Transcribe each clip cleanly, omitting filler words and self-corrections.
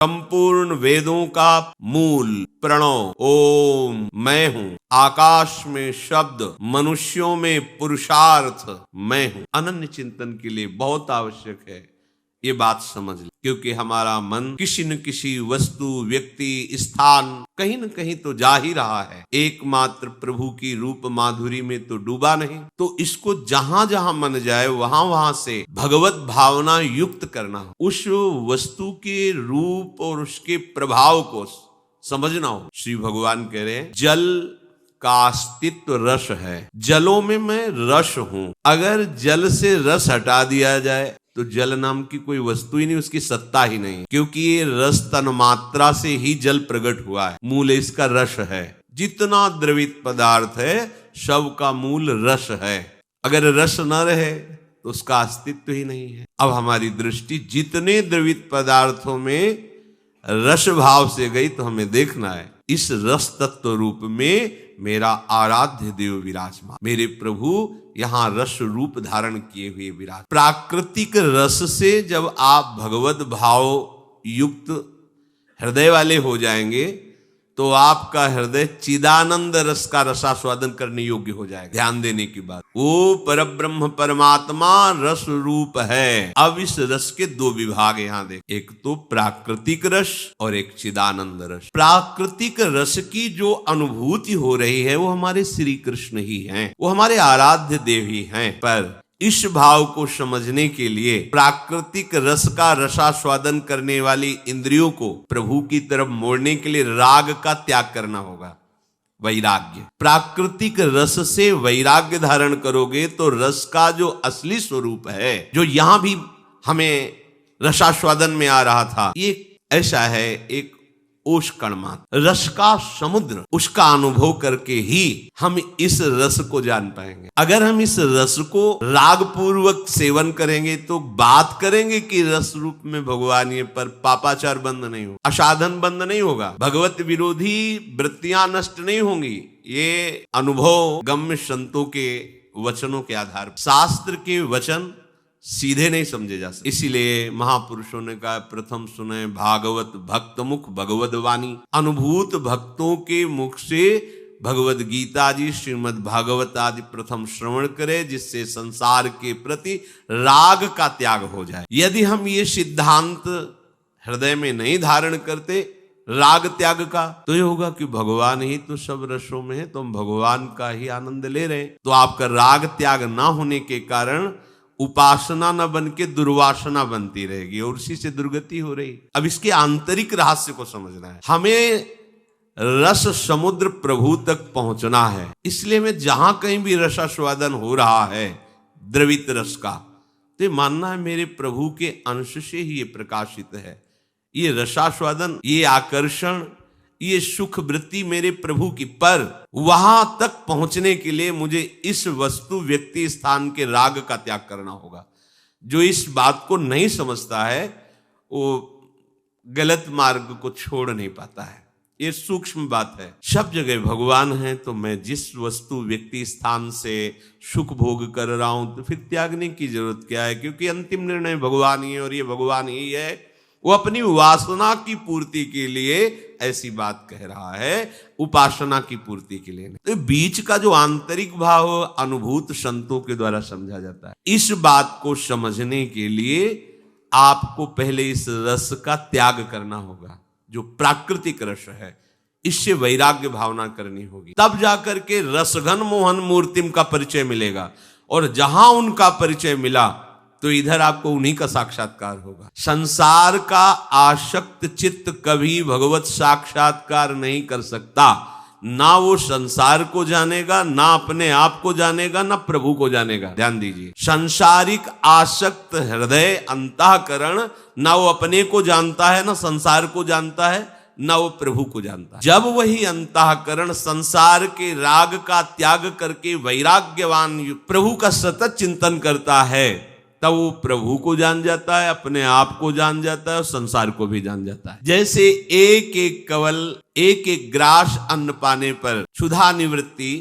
संपूर्ण वेदों का मूल प्रणव ओम मैं हूँ। आकाश में शब्द, मनुष्यों में पुरुषार्थ मैं हूँ। अनन्य चिंतन के लिए बहुत आवश्यक है ये बात समझ ले, क्योंकि हमारा मन किसी न किसी वस्तु, व्यक्ति, स्थान कहीं न कहीं तो जा ही रहा है। एकमात्र प्रभु की रूप माधुरी में तो डूबा नहीं। तो इसको जहां जहां मन जाए वहां वहां से भगवत भावना युक्त करना, उस वस्तु के रूप और उसके प्रभाव को समझना हो। श्री भगवान कह रहे हैं जल का अस्तित्व रस है, जलों में मैं रस हूं। अगर जल से रस हटा दिया जाए तो जल नाम की कोई वस्तु ही नहीं, उसकी सत्ता ही नहीं, क्योंकि ये रस तन मात्रा से ही जल प्रकट हुआ है। मूल इसका रस है। जितना द्रवित पदार्थ है सब का मूल रस है। अगर रस न रहे तो उसका अस्तित्व ही नहीं है। अब हमारी दृष्टि जितने द्रवित पदार्थों में रस भाव से गई तो हमें देखना है इस रस तत्व रूप में मेरा आराध्य देव विराजमान, मेरे प्रभु यहाँ रस रूप धारण किए हुए विराज। प्राकृतिक रस से जब आप भगवत भाव युक्त हृदय वाले हो जाएंगे तो आपका हृदय चिदानंद रस का रसास्वादन करने योग्य हो जाएगा। ध्यान देने की बात, वो परब्रह्म परमात्मा रस रूप है। अब इस रस के दो विभाग यहाँ देख, एक तो प्राकृतिक रस और एक चिदानंद रस। प्राकृतिक रस की जो अनुभूति हो रही है वो हमारे श्री कृष्ण ही हैं, वो हमारे आराध्य देव ही हैं। पर इस भाव को समझने के लिए प्राकृतिक रस का रसास्वादन करने वाली इंद्रियों को प्रभु की तरफ मोड़ने के लिए राग का त्याग करना होगा, वैराग्य। प्राकृतिक रस से वैराग्य धारण करोगे तो रस का जो असली स्वरूप है, जो यहां भी हमें रसास्वादन में आ रहा था, ये ऐसा है एक ओष कणमात्र रस का समुद्र। उसका अनुभव करके ही हम इस रस को जान पाएंगे। अगर हम इस रस को राग पूर्वक सेवन करेंगे तो बात करेंगे कि रस रूप में भगवान ये, पर पापाचार बंद नहीं होगा, असाधन बंद नहीं होगा, भगवत विरोधी वृत्तियां नष्ट नहीं होंगी। ये अनुभव गम्य संतों के वचनों के आधार पर, शास्त्र के वचन सीधे नहीं समझे जा सकते। इसीलिए महापुरुषों ने कहा प्रथम सुने भागवत भक्त मुख भगवद वाणी। अनुभूत भक्तों के मुख से भगवद गीता जी, श्रीमद् भागवत आदि प्रथम श्रवण करे, जिससे संसार के प्रति राग का त्याग हो जाए। यदि हम ये सिद्धांत हृदय में नहीं धारण करते राग त्याग का, तो ये होगा कि भगवान ही तो सब रसों में है, तो हम भगवान का ही आनंद ले रहे हैं। तो आपका राग त्याग ना होने के कारण उपासना न बन के दुर्वासना बनती रहेगी और उसी से दुर्गति हो रही। अब इसके आंतरिक रहस्य को समझना है। हमें रस समुद्र प्रभु तक पहुंचना है। इसलिए मैं जहां कहीं भी रसास्वादन हो रहा है द्रवित रस का, तो मानना है मेरे प्रभु के अंश से ही ये प्रकाशित है। ये रसास्वादन, ये आकर्षण, ये सुख वृत्ति मेरे प्रभु की। पर वहां तक पहुंचने के लिए मुझे इस वस्तु, व्यक्ति, स्थान के राग का त्याग करना होगा। जो इस बात को नहीं समझता है वो गलत मार्ग को छोड़ नहीं पाता है। ये सूक्ष्म बात है। सब जगह भगवान है, तो मैं जिस वस्तु, व्यक्ति, स्थान से सुख भोग कर रहा हूं तो फिर त्यागने की जरूरत क्या है, क्योंकि अंतिम निर्णय भगवान ही है और ये भगवान ही है। वो अपनी वासना की पूर्ति के लिए ऐसी बात कह रहा है, उपासना की पूर्ति के लिए नहीं। तो बीच का जो आंतरिक भाव अनुभूत संतों के द्वारा समझा जाता है। इस बात को समझने के लिए आपको पहले इस रस का त्याग करना होगा, जो प्राकृतिक रस है। इससे वैराग्य भावना करनी होगी, तब जाकर के रसघन मोहन मूर्तिम का परिचय मिलेगा। और जहां उनका परिचय मिला तो इधर आपको उन्हीं का साक्षात्कार होगा। संसार का आसक्त चित्त कभी भगवत साक्षात्कार नहीं कर सकता। ना वो संसार को जानेगा, ना अपने आप को जानेगा, ना प्रभु को जानेगा। ध्यान दीजिए, संसारिक आसक्त हृदय, अंतःकरण, ना वो अपने को जानता है, ना संसार को जानता है, ना वो प्रभु को जानता है। जब वही अंतःकरण संसार के राग का त्याग करके वैराग्यवान प्रभु का सतत चिंतन करता है, तब वो प्रभु को जान जाता है, अपने आप को जान जाता है और संसार को भी जान जाता है। जैसे एक एक कवल, एक एक ग्रास अन्न पाने पर क्षुधा निवृत्ति,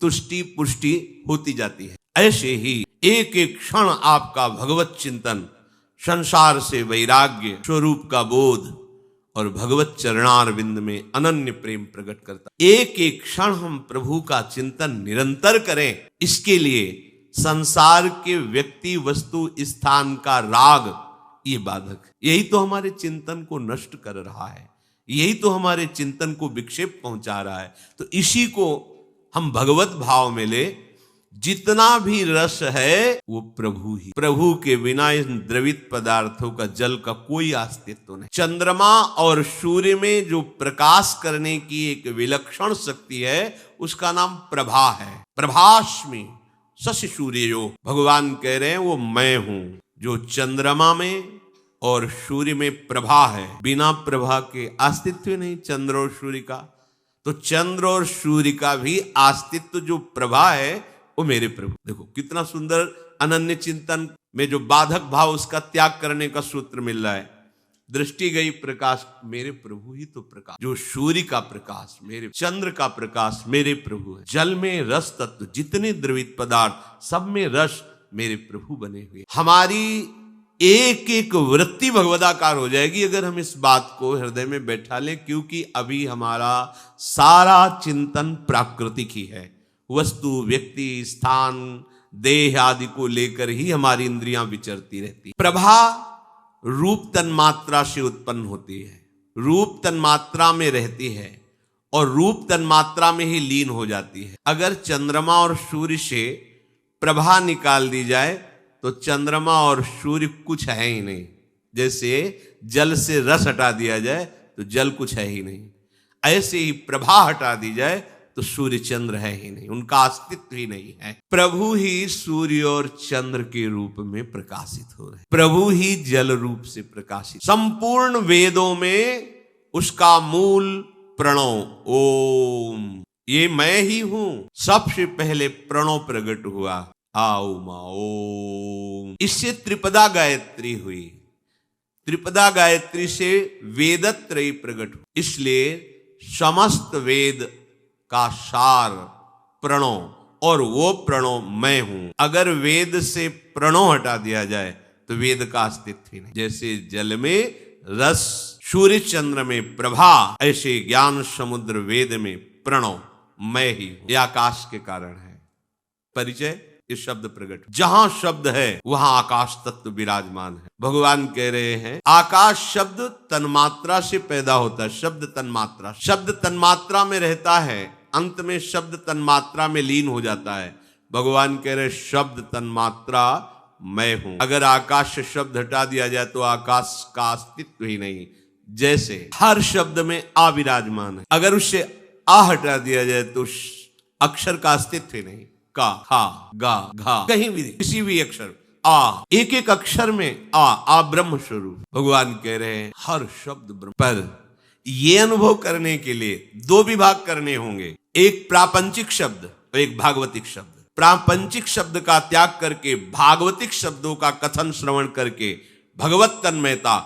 तुष्टि, पुष्टि होती जाती है, ऐसे ही एक एक क्षण आपका भगवत चिंतन, संसार से वैराग्य, स्वरूप का बोध और भगवत चरणारविंद में अनन्य प्रेम प्रकट करता है। एक एक क्षण हम प्रभु का चिंतन निरंतर करें, इसके लिए संसार के व्यक्ति वस्तु स्थान का राग ये बाधक, यही तो हमारे चिंतन को नष्ट कर रहा है, यही तो हमारे चिंतन को विक्षेप पहुंचा रहा है। तो इसी को हम भगवत भाव में ले, जितना भी रस है वो प्रभु ही, प्रभु के बिना इन द्रवित पदार्थों का जल का कोई अस्तित्व नहीं। चंद्रमा और सूर्य में जो प्रकाश करने की एक विलक्षण शक्ति है उसका नाम प्रभा है। प्रभास्मि शशि सूर्यो, भगवान कह रहे हैं वो मैं हूं जो चंद्रमा में और सूर्य में प्रभा है। बिना प्रभा के अस्तित्व नहीं चंद्र और सूर्य का, तो चंद्र और सूर्य का भी अस्तित्व जो प्रभा है वो मेरे प्रभु। देखो कितना सुंदर अनन्य चिंतन में जो बाधक भाव उसका त्याग करने का सूत्र मिल रहा है। दृष्टि गई प्रकाश, मेरे प्रभु ही तो प्रकाश, जो सूर्य का प्रकाश मेरे, चंद्र का प्रकाश मेरे प्रभु है। जल में रस तत्व, जितने द्रवित पदार्थ सब में रस मेरे प्रभु बने हुए। हमारी एक एक वृत्ति भगवदाकार हो जाएगी अगर हम इस बात को हृदय में बैठा लें, क्योंकि अभी हमारा सारा चिंतन प्राकृतिक ही है। वस्तु, व्यक्ति, स्थान, देह आदि को लेकर ही हमारी इंद्रियां विचरती रहती। प्रभा रूप तन्मात्रा से उत्पन्न होती है, रूप तन्मात्रा में रहती है और रूप तन्मात्रा में ही लीन हो जाती है। अगर चंद्रमा और सूर्य से प्रभा निकाल दी जाए तो चंद्रमा और सूर्य कुछ है ही नहीं। जैसे जल से रस हटा दिया जाए तो जल कुछ है ही नहीं, ऐसे ही प्रभा हटा दी जाए तो सूर्य चंद्र है ही नहीं, उनका अस्तित्व ही नहीं है। प्रभु ही सूर्य और चंद्र के रूप में प्रकाशित हो रहे, प्रभु ही जल रूप से प्रकाशित। संपूर्ण वेदों में उसका मूल प्रणव ओम, ये मैं ही हूं। सबसे पहले प्रणव प्रकट हुआ, आओ मा ओम, इससे त्रिपदा गायत्री हुई, त्रिपदा गायत्री से वेदत्रयी प्रकट हुआ। इसलिए समस्त वेद का सार प्रणव, और वो प्रणव मैं हूं। अगर वेद से प्रणव हटा दिया जाए तो वेद का अस्तित्व ही नहीं। जैसे जल में रस, सूर्य चंद्र में प्रभा, ऐसे ज्ञान समुद्र वेद में प्रणव मैं ही हूं। यह आकाश के कारण है। परिचय, इस शब्द प्रकट, जहां शब्द है वहां आकाश तत्व विराजमान है। भगवान कह रहे हैं आकाश शब्द तन्मात्रा से पैदा होता है। शब्द तन्मात्रा, शब्द तन्मात्रा में रहता है, अंत में शब्द तन्मात्रा में लीन हो जाता है। भगवान कह रहे शब्द तन्मात्रा मैं हूं। अगर आकाश से शब्द हटा दिया जाए तो आकाश का अस्तित्व ही नहीं। जैसे हर शब्द में आ विराजमान है, अगर उससे आ हटा दिया जाए तो अक्षर का अस्तित्व ही नहीं। का, खा, गा, घा, कहीं भी किसी भी अक्षर आ, एक एक अक्षर में आ ब्रह्म स्वरूप। भगवान कह रहे हैं हर शब्द ब्रह्म। पर ये अनुभव करने के लिए दो विभाग करने होंगे, एक प्रापंचिक शब्द और एक भागवतिक शब्द। प्रापंचिक शब्द का त्याग करके भागवतिक शब्दों का कथन श्रवण करके भगवत तन्मयता,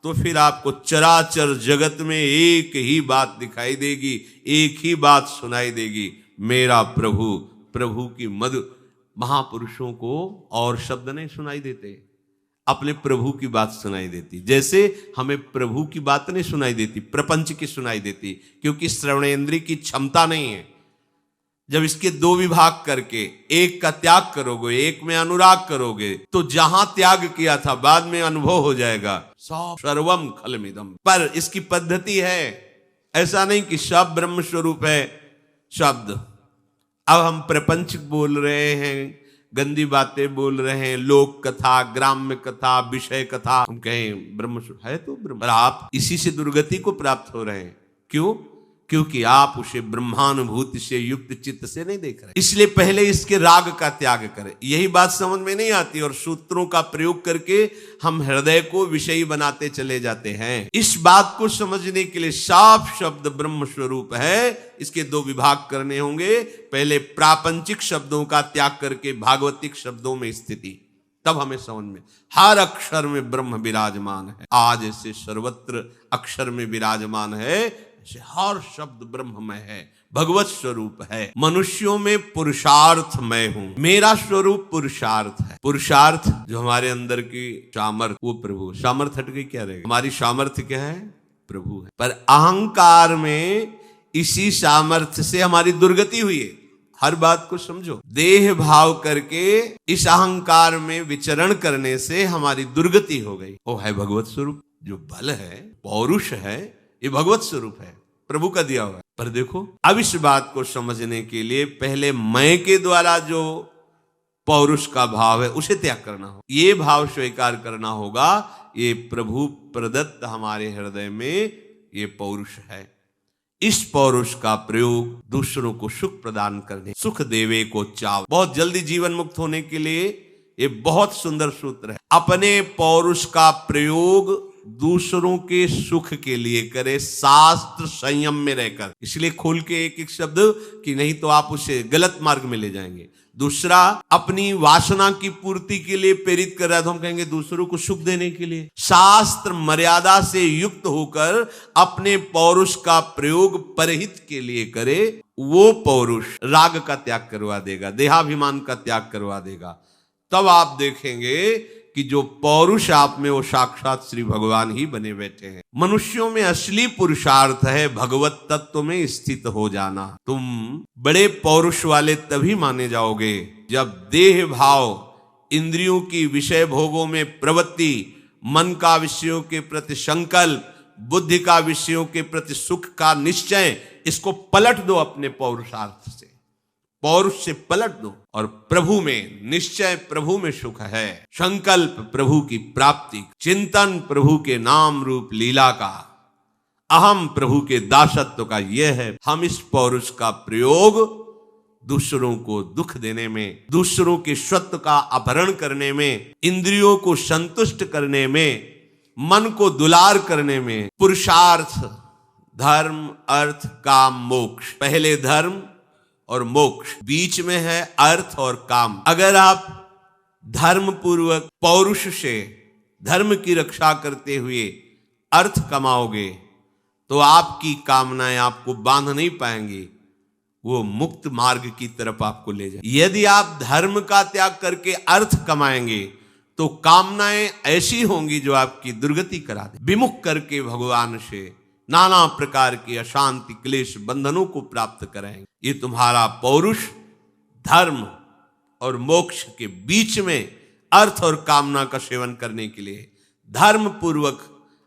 तो फिर आपको चराचर जगत में एक ही बात दिखाई देगी, एक ही बात सुनाई देगी, मेरा प्रभु। प्रभु की मधु, महापुरुषों को और शब्द नहीं सुनाई देते, अपने प्रभु की बात सुनाई देती। जैसे हमें प्रभु की बात नहीं सुनाई देती, प्रपंच की सुनाई देती, क्योंकि श्रवणेन्द्रिय की क्षमता नहीं है। जब इसके दो विभाग करके एक का त्याग करोगे, एक में अनुराग करोगे, तो जहां त्याग किया था बाद में अनुभव हो जाएगा सर्वम खलमिदम। पर इसकी पद्धति है, ऐसा नहीं कि सब ब्रह्म स्वरूप है शब्द। अब हम प्रपंच बोल रहे हैं, गंदी बातें बोल रहे हैं, लोक कथा, ग्राम्य कथा, विषय कथा, हम कहें ब्रह्म है तो ब्रह्म, पर आप इसी से दुर्गति को प्राप्त हो रहे हैं। क्यों? क्योंकि आप उसे ब्रह्मानुभूति से युक्त चित्त से नहीं देख रहे। इसलिए पहले इसके राग का त्याग करें। यही बात समझ में नहीं आती और सूत्रों का प्रयोग करके हम हृदय को विषयी बनाते चले जाते हैं। इस बात को समझने के लिए साफ शब्द ब्रह्म स्वरूप है, इसके दो विभाग करने होंगे। पहले प्रापंचिक शब्दों का त्याग करके भागवतिक शब्दों में स्थिति, तब हमें समझ में। हर अक्षर में ब्रह्म विराजमान है। आज ऐसे सर्वत्र अक्षर में विराजमान है, हर शब्द ब्रह्ममय है, भगवत स्वरूप है। मनुष्यों में पुरुषार्थ मैं हूं, मेरा स्वरूप पुरुषार्थ है। पुरुषार्थ जो हमारे अंदर की सामर्थ्य, वो प्रभु। सामर्थ्य हट गई क्या रहेगा? हमारी सामर्थ्य क्या है? प्रभु है। पर अहंकार में इसी सामर्थ्य से हमारी दुर्गति हुई है। हर बात को समझो, देह भाव करके इस अहंकार में विचरण करने से हमारी दुर्गति हो गई। वो है भगवत स्वरूप। जो बल है, पौरुष है, ये भगवत स्वरूप है, प्रभु का दिया हुआ है। पर देखो, अब इस बात को समझने के लिए पहले मैं के द्वारा जो पौरुष का भाव है उसे त्याग करना हो, ये भाव स्वीकार करना होगा। ये प्रभु प्रदत्त हमारे हृदय में ये पौरुष है। इस पौरुष का प्रयोग दूसरों को सुख प्रदान करने, सुख देवे को चाव, बहुत जल्दी जीवन मुक्त होने के लिए ये बहुत सुंदर सूत्र है। अपने पौरुष का प्रयोग दूसरों के सुख के लिए करे, शास्त्र संयम में रहकर। इसलिए खोल के एक एक शब्द कि नहीं तो आप उसे गलत मार्ग में ले जाएंगे। दूसरा, अपनी वासना की पूर्ति के लिए प्रेरित कर रहा है तो हम कहेंगे दूसरों को सुख देने के लिए। शास्त्र मर्यादा से युक्त होकर अपने पौरुष का प्रयोग परहित के लिए करे, वो पौरुष राग का त्याग करवा देगा, देहाभिमान का त्याग करवा देगा। तब आप देखेंगे कि जो पौरुष आप में वो साक्षात श्री भगवान ही बने बैठे हैं। मनुष्यों में असली पुरुषार्थ है भगवत तत्व में स्थित हो जाना। तुम बड़े पौरुष वाले तभी माने जाओगे जब देह भाव, इंद्रियों की विषय भोगों में प्रवृत्ति, मन का विषयों के प्रति संकल्प, बुद्धि का विषयों के प्रति सुख का निश्चय, इसको पलट दो अपने पौरुषार्थ से, पौरुष से पलट दो। और प्रभु में निश्चय, प्रभु में सुख है, संकल्प प्रभु की प्राप्ति, चिंतन प्रभु के नाम रूप लीला का, अहम प्रभु के दासत्व का, यह है। हम इस पौरुष का प्रयोग दूसरों को दुख देने में, दूसरों के स्वत्व का अपहरण करने में, इंद्रियों को संतुष्ट करने में, मन को दुलार करने में, पुरुषार्थ, धर्म, अर्थ, काम, मोक्ष। पहले धर्म और मोक्ष, बीच में है अर्थ और काम। अगर आप धर्म पूर्वक पौरुष से धर्म की रक्षा करते हुए अर्थ कमाओगे तो आपकी कामनाएं आपको बांध नहीं पाएंगी, वो मुक्त मार्ग की तरफ आपको ले जाए। यदि आप धर्म का त्याग करके अर्थ कमाएंगे तो कामनाएं ऐसी होंगी जो आपकी दुर्गति करा दे। विमुख करके भगवान से नाना प्रकार की अशांति, क्लेश, बंधनों को प्राप्त कराएंगे। ये तुम्हारा पौरुष धर्म और मोक्ष के बीच में अर्थ और कामना का सेवन करने के लिए धर्म पूर्वक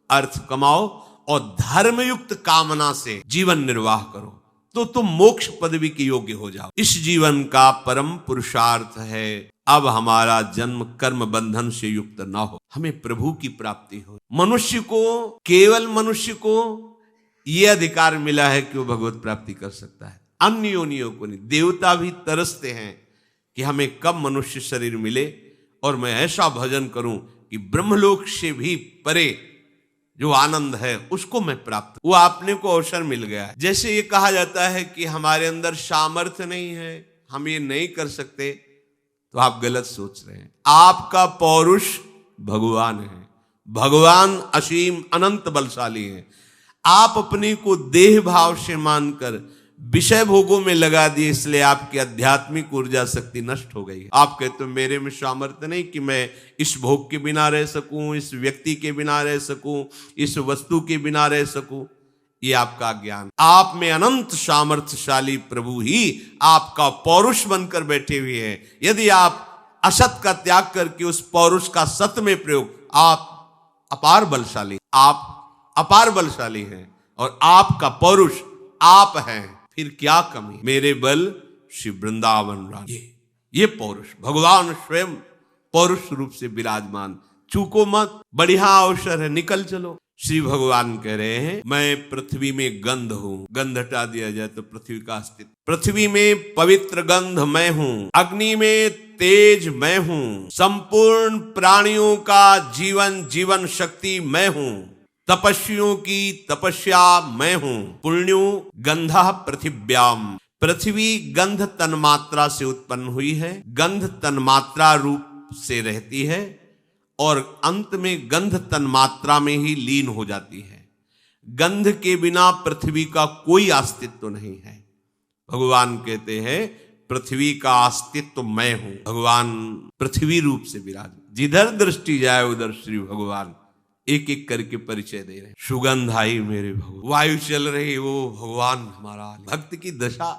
अर्थ कमाओ और धर्मयुक्त कामना से जीवन निर्वाह करो तो तुम मोक्ष पदवी के योग्य हो जाओ। इस जीवन का परम पुरुषार्थ है अब हमारा जन्म कर्म बंधन से युक्त ना हो, हमें प्रभु की प्राप्ति हो। मनुष्य को, केवल मनुष्य को यह अधिकार मिला है कि वो भगवत प्राप्ति कर सकता है, अन्य योनियों को नहीं। देवता भी तरसते हैं कि हमें कब मनुष्य शरीर मिले और मैं ऐसा भजन करूं कि ब्रह्मलोक से भी परे जो आनंद है उसको मैं प्राप्त। वो आपने को अवसर मिल गया है। जैसे ये कहा जाता है कि हमारे अंदर सामर्थ्य नहीं है, हम ये नहीं कर सकते, तो आप गलत सोच रहे हैं। आपका पौरुष भगवान है, भगवान असीम अनंत बलशाली है। आप अपने को देह भाव से मानकर विषय भोगों में लगा दिए, इसलिए आपकी आध्यात्मिक ऊर्जा शक्ति नष्ट हो गई। आप कहते हो मेरे में सामर्थ्य नहीं कि मैं इस भोग के बिना रह सकूं, इस व्यक्ति के बिना रह सकूं, इस वस्तु के बिना रह सकूं। ये आपका ज्ञान। आप में अनंत सामर्थ्यशाली प्रभु ही आपका पौरुष बनकर बैठे हुए हैं। यदि आप असत का त्याग करके उस पौरुष का सत में प्रयोग, आप अपार बलशाली, आप अपार बलशाली हैं और आपका पौरुष आप हैं, फिर क्या कमी। मेरे बल श्री वृंदावन रानी, ये पौरुष भगवान स्वयं पौरुष रूप से विराजमान। चूको मत, बढ़िया अवसर है, निकल चलो। श्री भगवान कह रहे हैं मैं पृथ्वी में गंध हूं। गंध हटा दिया जाए तो पृथ्वी का अस्तित्व। पृथ्वी में पवित्र गंध मैं हूं, अग्नि में तेज मैं हूं, संपूर्ण प्राणियों का जीवन शक्ति मैं हूं, तपस्वियों की तपस्या मैं हूं। पुण्यो गंधा पृथिव्याम, पृथ्वी गंध तन्मात्रा से उत्पन्न हुई है, गंध तन्मात्रा रूप से रहती है और अंत में गंध तन्मात्रा में ही लीन हो जाती है। गंध के बिना पृथ्वी का कोई अस्तित्व नहीं है। भगवान कहते हैं पृथ्वी का अस्तित्व मैं हूं। भगवान पृथ्वी रूप से विराज, जिधर दृष्टि जाए उधर श्री भगवान एक एक करके परिचय दे रहे हैं। सुगंध आई मेरे भगवान, वायु चल रही, वो भगवान हमारा। भक्त की दशा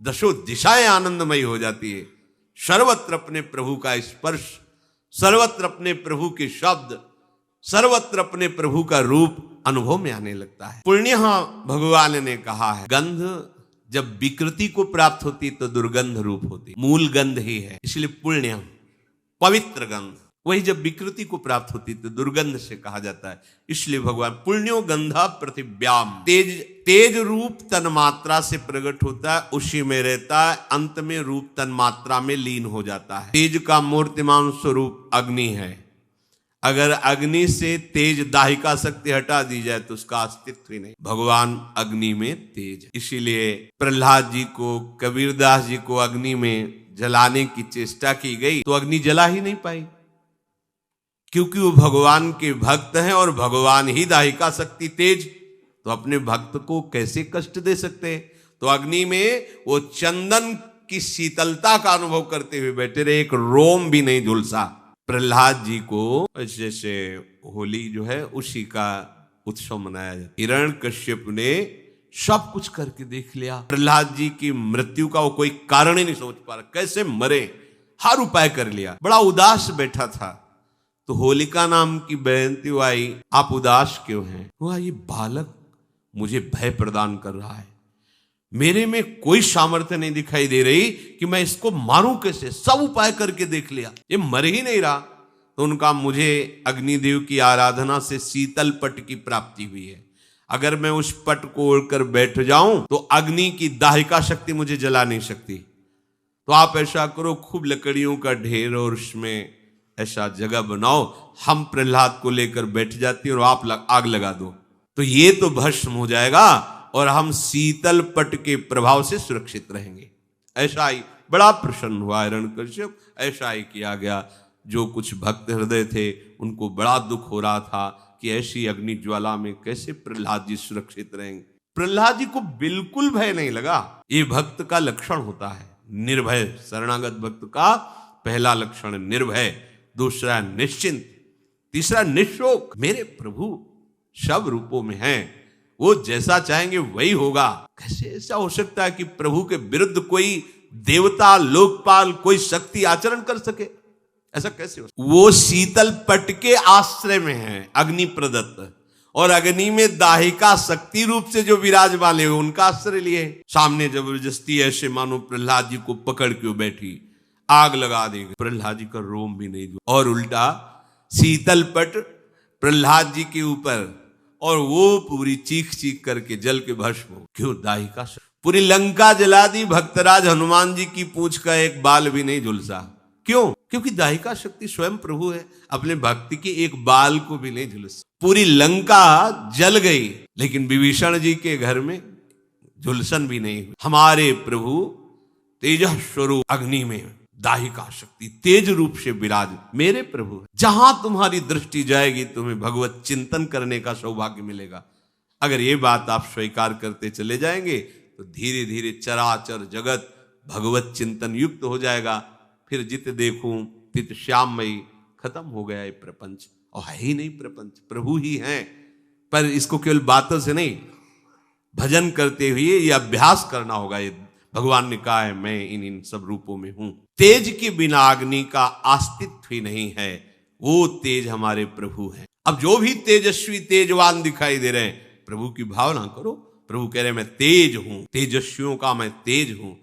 दशो दिशाएं आनंदमयी हो जाती है। सर्वत्र अपने प्रभु का स्पर्श, सर्वत्र अपने प्रभु के शब्द, सर्वत्र अपने प्रभु का रूप अनुभव में आने लगता है। पुण्य भगवान ने कहा है, गंध जब विकृति को प्राप्त होती तो दुर्गंध रूप होती, मूल गंध ही है, इसलिए पुण्य पवित्र गंध। वही जब विकृति को प्राप्त होती तो दुर्गंध से कहा जाता है, इसलिए भगवान पुण्यो गंधा पृथिव्याम, तेज रूप तन मात्रा से प्रकट होता है, उसी में रहता है, अंत में रूप तन मात्रा में लीन हो जाता है। तेज का मूर्तिमान स्वरूप अग्नि है। अगर अग्नि से तेज दाहिका शक्ति हटा दी जाए तो उसका अस्तित्व ही नहीं। भगवान अग्नि में तेज, इसीलिए प्रहलाद जी को, कबीरदास जी को अग्नि में जलाने की चेष्टा की गई तो अग्नि जला ही नहीं पाई, क्योंकि वो भगवान के भक्त हैं और भगवान ही दाहिका शक्ति तेज, तो अपने भक्त को कैसे कष्ट दे सकते। तो अग्नि में वो चंदन की शीतलता का अनुभव करते हुए बैठे रहे, एक रोम भी नहीं झुलसा। प्रहलाद जी को जैसे होली जो है उसी का उत्सव मनाया जाता। हिरण्यकश्यप ने सब कुछ करके देख लिया, प्रहलाद जी की मृत्यु का वो कोई कारण ही नहीं सोच पा रहा, कैसे मरे, हर उपाय कर लिया, बड़ा उदास बैठा था। तो होलिका नाम की बहनती आई, आप उदास क्यों हैं? वह ये बालक मुझे भय प्रदान कर रहा है, मेरे में कोई सामर्थ्य नहीं दिखाई दे रही कि मैं इसको मारूं कैसे, सब उपाय करके देख लिया, ये मर ही नहीं रहा। तो उनका, मुझे अग्निदेव की आराधना से शीतल पट की प्राप्ति हुई है, अगर मैं उस पट को ओढ़कर बैठ जाऊं तो अग्नि की दाहिका शक्ति मुझे जला नहीं सकती। तो आप ऐसा करो, खूब लकड़ियों का ढेर और उसमें ऐसा जगह बनाओ, हम प्रहलाद को लेकर बैठ जाती और आप आग लगा दो, तो ये तो भस्म हो जाएगा और हम शीतल पट के प्रभाव से सुरक्षित रहेंगे। ऐसा ही बड़ा प्रसन्न हुआ हिरण्यकश्यप, ऐसा ही किया गया। जो कुछ भक्त हृदय थे उनको बड़ा दुख हो रहा था कि ऐसी अग्नि ज्वाला में कैसे प्रहलाद जी सुरक्षित रहेंगे। प्रहलाद जी को बिल्कुल भय नहीं लगा। ये भक्त का लक्षण होता है, निर्भय। शरणागत भक्त का पहला लक्षण निर्भय, दूसरा निश्चिंत, तीसरा निशोक। मेरे प्रभु सब रूपों में हैं, वो जैसा चाहेंगे वही होगा। कैसे ऐसा हो सकता है कि प्रभु के विरुद्ध कोई देवता, लोकपाल, कोई शक्ति आचरण कर सके? ऐसा कैसे हो? वो शीतल पट के आश्रय में है, अग्नि प्रदत्त, और अग्नि में दाहिका शक्ति रूप से जो विराजमान है उनका आश्रय लिए। सामने जबरदस्ती ऐसे मानो प्रहलाद जी को पकड़ के बैठी, आग लगा देंगे, प्रहलाद जी का रोम भी नहीं, और उल्टा शीतल पट प्रहलाद जी के ऊपर, और वो पूरी चीख चीख करके जल के भस्म हो। क्यों? दाहिका शक्ति। पूरी लंका जला दी, भक्तराज हनुमान जी की पूंछ का एक बाल भी नहीं झुलसा। क्यों? क्योंकि दाहिका शक्ति स्वयं प्रभु है, अपने भक्ति के एक बाल को भी नहीं झुलसा। पूरी लंका जल गई, लेकिन विभीषण जी के घर में झुलसन भी नहीं हुई। हमारे प्रभु तेजः स्वरूप अग्नि में दाहिका शक्ति तेज रूप से विराज, मेरे प्रभु। जहां तुम्हारी दृष्टि जाएगी तुम्हें भगवत चिंतन करने का सौभाग्य मिलेगा। अगर ये बात आप स्वीकार करते चले जाएंगे तो धीरे धीरे चराचर जगत भगवत चिंतन युक्त हो जाएगा। फिर जित देखूं तित श्याममयी, खत्म हो गया ये प्रपंच, और है ही नहीं प्रपंच, प्रभु ही हैं। पर इसको केवल बातों से नहीं, भजन करते हुए ये अभ्यास करना होगा। ये भगवान ने कहा है, मैं इन सब रूपों में हूं। तेज के बिना अग्नि का अस्तित्व ही नहीं है, वो तेज हमारे प्रभु हैं। अब जो भी तेजस्वी तेजवान दिखाई दे रहे हैं, प्रभु की भावना करो। प्रभु कह रहे हैं, मैं तेज हूं, तेजस्वियों का मैं तेज हूं।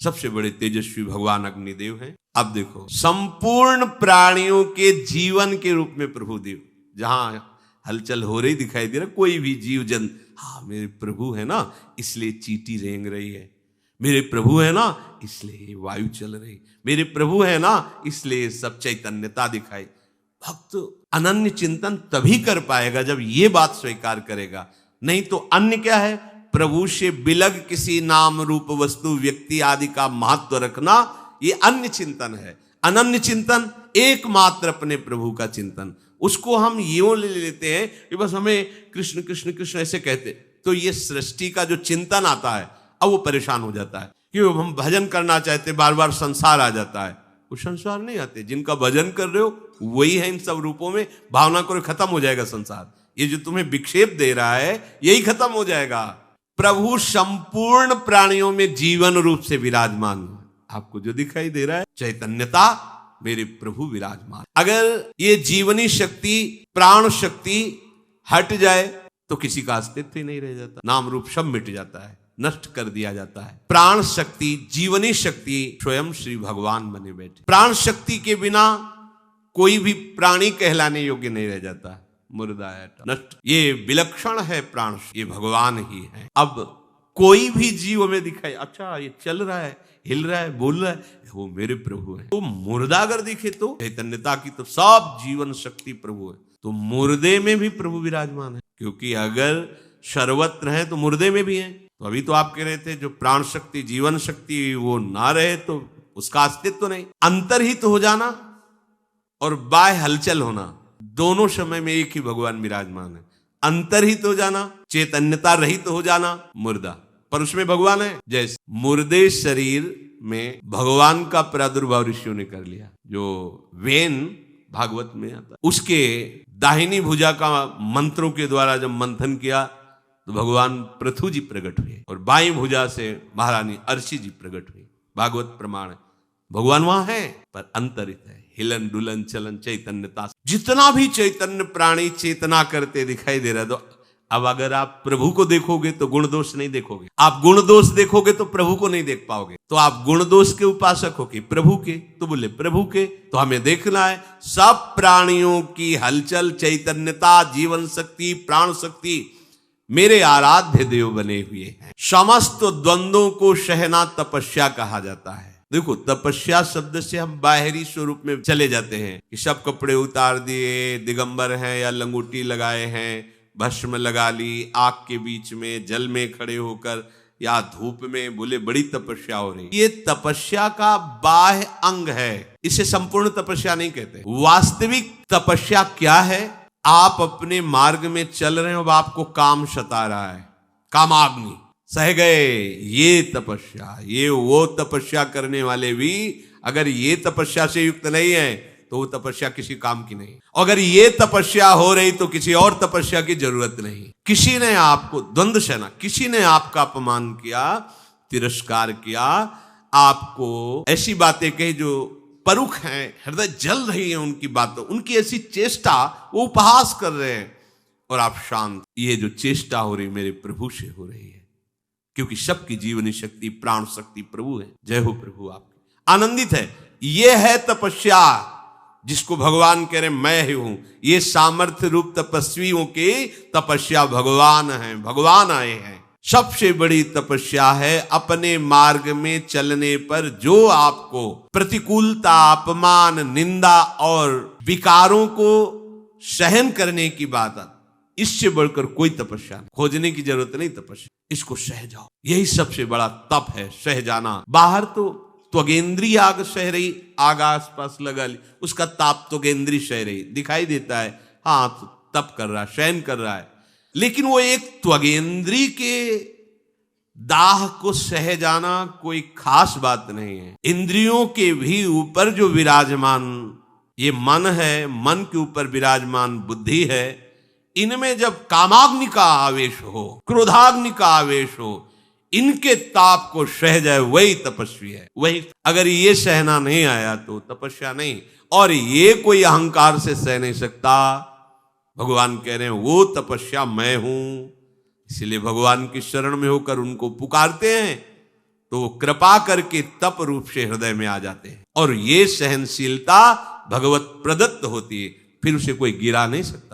सबसे बड़े तेजस्वी भगवान अग्निदेव हैं। अब देखो, संपूर्ण प्राणियों के जीवन के रूप में प्रभु देव, जहां हलचल हो रही दिखाई दे रहा, कोई भी जीव जन, हाँ मेरे प्रभु है ना इसलिए चींटी रेंग रही है, मेरे प्रभु है ना इसलिए वायु चल रही, मेरे प्रभु है ना इसलिए सब चैतन्यता दिखाई। भक्त अनन्य चिंतन तभी कर पाएगा जब ये बात स्वीकार करेगा। नहीं तो अन्य क्या है? प्रभु से बिलग किसी नाम रूप वस्तु व्यक्ति आदि का महत्व रखना, ये अन्य चिंतन है। अनन्य चिंतन एकमात्र अपने प्रभु का चिंतन, उसको हम यूं ले लेते हैं कि बस हमें कृष्ण कृष्ण कृष्ण ऐसे कहते, तो ये सृष्टि का जो चिंतन आता है अब वो परेशान हो जाता है। क्यों? हम भजन करना चाहते, बार बार संसार आ जाता है। वो संसार नहीं आते, जिनका भजन कर रहे हो वही है इन सब रूपों में। भावना करो खत्म हो जाएगा संसार, ये जो तुम्हें विक्षेप दे रहा है यही खत्म हो जाएगा। प्रभु संपूर्ण प्राणियों में जीवन रूप से विराजमान है। आपको जो दिखाई दे रहा है चैतन्यता, मेरे प्रभु विराजमान। अगर ये जीवनी शक्ति, प्राण शक्ति हट जाए तो किसी का अस्तित्व ही नहीं रह जाता, नाम रूप सब मिट जाता है, नष्ट कर दिया जाता है। प्राण शक्ति, जीवनी शक्ति स्वयं श्री भगवान बने बैठे। प्राण शक्ति के बिना कोई भी प्राणी कहलाने योग्य नहीं रह जाता, मुर्दा है, नष्ट। ये विलक्षण है प्राण, ये भगवान ही है। अब कोई भी जीव में दिखाई, अच्छा ये चल रहा है, हिल रहा है, बोल रहा है, वो मेरे प्रभु है। तो मुर्दा अगर दिखे तो चैतन्यता की तो सब जीवन शक्ति प्रभु है, तो मुर्दे में भी प्रभु विराजमान है। क्योंकि अगर सर्वत्र है तो मुर्दे में भी है। तो अभी तो आप कह रहे थे जो प्राण शक्ति, जीवन शक्ति वो ना रहे तो उसका अस्तित्व तो नहीं। अंतर्हित हो जाना और बाह्य हलचल होना, दोनों समय में एक ही भगवान विराजमान है। अंतर्हित हो जाना, चैतन्यता रहित हो जाना, मुर्दा, पर उसमें भगवान है। जैसे मुर्दे शरीर में भगवान का प्रादुर्भाव ऋषियों ने कर लिया। जो वेन भागवत में आता, उसके दाहिनी भुजा का मंत्रों के द्वारा जब मंथन किया तो भगवान पृथु जी प्रकट हुए और बाई भुजा से महारानी अर्ची जी प्रकट हुई। भागवत प्रमाण है, भगवान वहां है पर अंतरित है। हिलन डुलन चलन चैतन्यता, जितना भी चैतन्य प्राणी चेतना करते दिखाई दे रहा है। तो अब अगर आप प्रभु को देखोगे तो गुण दोष नहीं देखोगे, आप गुण दोष देखोगे तो प्रभु को नहीं देख पाओगे। तो आप गुण दोष के उपासक हो कि प्रभु के, तो बोले प्रभु के। तो हमें देखना है सब प्राणियों की हलचल, चैतन्यता, जीवन शक्ति, प्राण शक्ति मेरे आराध्य देव बने हुए हैं। समस्त द्वंद्वों को सहना तपस्या कहा जाता है। देखो, तपस्या शब्द से हम बाहरी स्वरूप में चले जाते हैं कि सब कपड़े उतार दिए, दिगंबर हैं या लंगोटी लगाए हैं, भस्म लगा ली, आग के बीच में जल में खड़े होकर या धूप में, बोले बड़ी तपस्या हो रही। ये तपस्या का बाह्य अंग है, इसे संपूर्ण तपस्या नहीं कहते। वास्तविक तपस्या क्या है? आप अपने मार्ग में चल रहे हो, अब आपको काम सता रहा है, कामाग्नि, सह गए, ये तपस्या। ये वो तपस्या करने वाले भी अगर ये तपस्या से युक्त नहीं है तो वो तपस्या किसी काम की नहीं। अगर ये तपस्या हो रही तो किसी और तपस्या की जरूरत नहीं। किसी ने आपको द्वंद्व सेना, किसी ने आपका अपमान किया, तिरस्कार किया, आपको ऐसी बातें कही जो परुख हैं, हृदय जल रही है उनकी बातों, उनकी ऐसी चेष्टा, वो उपहास कर रहे हैं और आप शांत। ये जो चेष्टा हो रही मेरे प्रभु से हो रही है, क्योंकि सबकी जीवनी शक्ति, प्राण शक्ति प्रभु है। जय हो प्रभु आपकी, आनंदित है। ये है तपस्या जिसको भगवान कह रहे मैं ही हूं। ये सामर्थ्य रूप तपस्वियों की तपस्या भगवान है, भगवान आए हैं। सबसे बड़ी तपस्या है अपने मार्ग में चलने पर जो आपको प्रतिकूलता, अपमान, निंदा और विकारों को सहन करने की बात है, इससे बढ़कर कोई तपस्या नहीं। खोजने की जरूरत नहीं तपस्या, इसको सह जाओ। यही सबसे बड़ा तप है, सह जाना। बाहर तो त्वगेंद्री आग सह रही, आग आसपास लगा ली, उसका ताप त्वगेंद्री सह रही, दिखाई देता है, हाँ तो तप कर रहा है, सहन कर रहा है। लेकिन वो एक त्वगेंद्री के दाह को सह जाना कोई खास बात नहीं है। इंद्रियों के भी ऊपर जो विराजमान ये मन है, मन के ऊपर विराजमान बुद्धि है, इनमें जब कामाग्नि का आवेश हो, क्रोधाग्नि का आवेश हो, इनके ताप को सह जाए, वही तपस्वी है। वही, अगर ये सहना नहीं आया तो तपस्या नहीं। और ये कोई अहंकार से सह नहीं सकता। भगवान कह रहे हैं वो तपस्या मैं हूं। इसलिए भगवान की शरण में होकर उनको पुकारते हैं तो वो कृपा करके तप रूप से हृदय में आ जाते हैं। और ये सहनशीलता भगवत प्रदत्त होती है, फिर उसे कोई गिरा नहीं सकता।